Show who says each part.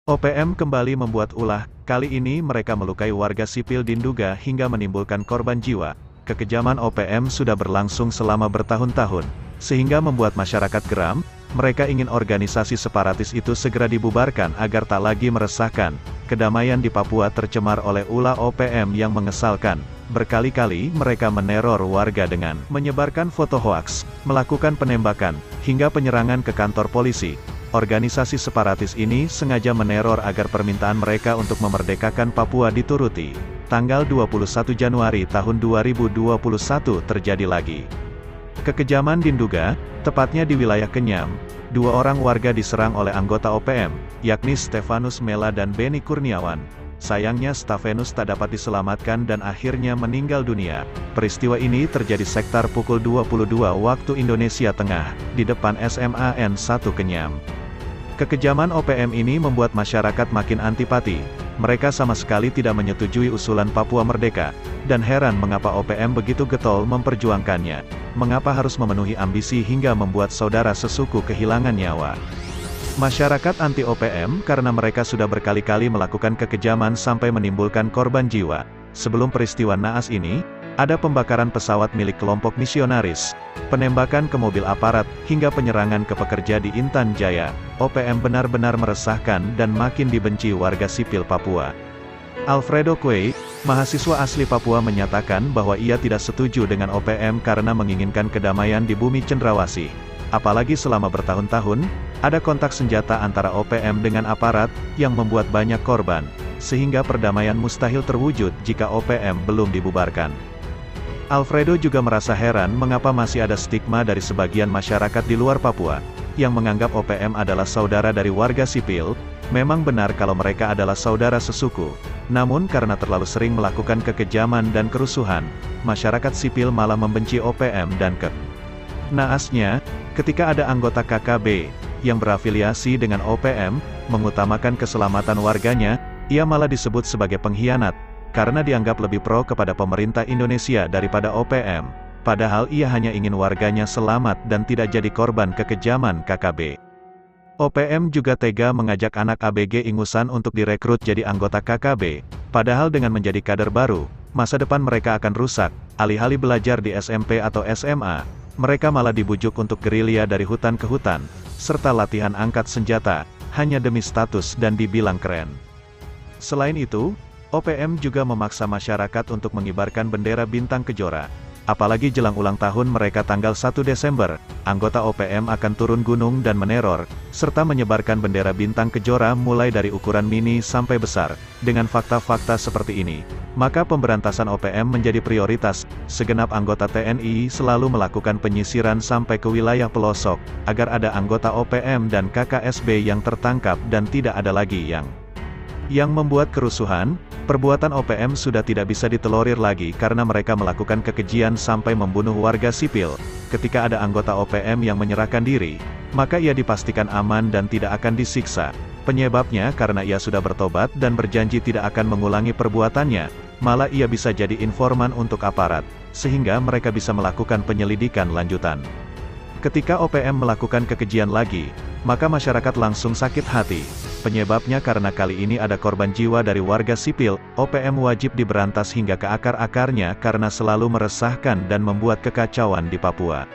Speaker 1: OPM kembali membuat ulah, kali ini mereka melukai warga sipil di Nduga hingga menimbulkan korban jiwa. Kekejaman OPM sudah berlangsung selama bertahun-tahun, sehingga membuat masyarakat geram. Mereka ingin organisasi separatis itu segera dibubarkan agar tak lagi meresahkan. Kedamaian di Papua tercemar oleh ulah OPM yang mengesalkan. Berkali-kali mereka meneror warga dengan menyebarkan foto hoaks, melakukan penembakan, hingga penyerangan ke kantor polisi. Organisasi separatis ini sengaja meneror agar permintaan mereka untuk memerdekakan Papua dituruti. Tanggal 21 Januari tahun 2021 terjadi lagi kekejaman di Nduga, tepatnya di wilayah Kenyam. Dua orang warga diserang oleh anggota OPM, yakni Stefanus Mela dan Beni Kurniawan. Sayangnya Stefanus tak dapat diselamatkan dan akhirnya meninggal dunia. Peristiwa ini terjadi sekitar pukul 22 waktu Indonesia Tengah, di depan SMAN 1 Kenyam. Kekejaman OPM ini membuat masyarakat makin antipati. Mereka sama sekali tidak menyetujui usulan Papua Merdeka, dan heran mengapa OPM begitu getol memperjuangkannya. Mengapa harus memenuhi ambisi hingga membuat saudara sesuku kehilangan nyawa. Masyarakat anti-OPM karena mereka sudah berkali-kali melakukan kekejaman sampai menimbulkan korban jiwa. Sebelum peristiwa naas ini, ada pembakaran pesawat milik kelompok misionaris, penembakan ke mobil aparat, hingga penyerangan ke pekerja di Intan Jaya. OPM benar-benar meresahkan dan makin dibenci warga sipil Papua. Alfredo Quay, mahasiswa asli Papua menyatakan bahwa ia tidak setuju dengan OPM karena menginginkan kedamaian di bumi cendrawasih. Apalagi selama bertahun-tahun, ada kontak senjata antara OPM dengan aparat, yang membuat banyak korban, sehingga perdamaian mustahil terwujud jika OPM belum dibubarkan. Alfredo juga merasa heran mengapa masih ada stigma dari sebagian masyarakat di luar Papua, yang menganggap OPM adalah saudara dari warga sipil. Memang benar kalau mereka adalah saudara sesuku, namun karena terlalu sering melakukan kekejaman dan kerusuhan, masyarakat sipil malah membenci OPM dan naasnya, ketika ada anggota KKB, yang berafiliasi dengan OPM, mengutamakan keselamatan warganya, ia malah disebut sebagai pengkhianat, karena dianggap lebih pro kepada pemerintah Indonesia daripada OPM, padahal ia hanya ingin warganya selamat dan tidak jadi korban kekejaman KKB. OPM juga tega mengajak anak ABG ingusan untuk direkrut jadi anggota KKB, padahal dengan menjadi kader baru, masa depan mereka akan rusak. Alih-alih belajar di SMP atau SMA, mereka malah dibujuk untuk gerilya dari hutan ke hutan, serta latihan angkat senjata, hanya demi status dan dibilang keren. Selain itu, OPM juga memaksa masyarakat untuk mengibarkan bendera bintang kejora. Apalagi jelang ulang tahun mereka tanggal 1 Desember, anggota OPM akan turun gunung dan meneror, serta menyebarkan bendera bintang kejora mulai dari ukuran mini sampai besar. Dengan fakta-fakta seperti ini, maka pemberantasan OPM menjadi prioritas. Segenap anggota TNI selalu melakukan penyisiran sampai ke wilayah pelosok, agar ada anggota OPM dan KKSB yang tertangkap dan tidak ada lagi yang membuat kerusuhan. Perbuatan OPM sudah tidak bisa ditolerir lagi karena mereka melakukan kekejian sampai membunuh warga sipil. Ketika ada anggota OPM yang menyerahkan diri, maka ia dipastikan aman dan tidak akan disiksa. Penyebabnya karena ia sudah bertobat dan berjanji tidak akan mengulangi perbuatannya, malah ia bisa jadi informan untuk aparat, sehingga mereka bisa melakukan penyelidikan lanjutan. Ketika OPM melakukan kekejian lagi, maka masyarakat langsung sakit hati. Penyebabnya karena kali ini ada korban jiwa dari warga sipil. OPM wajib diberantas hingga ke akar-akarnya karena selalu meresahkan dan membuat kekacauan di Papua.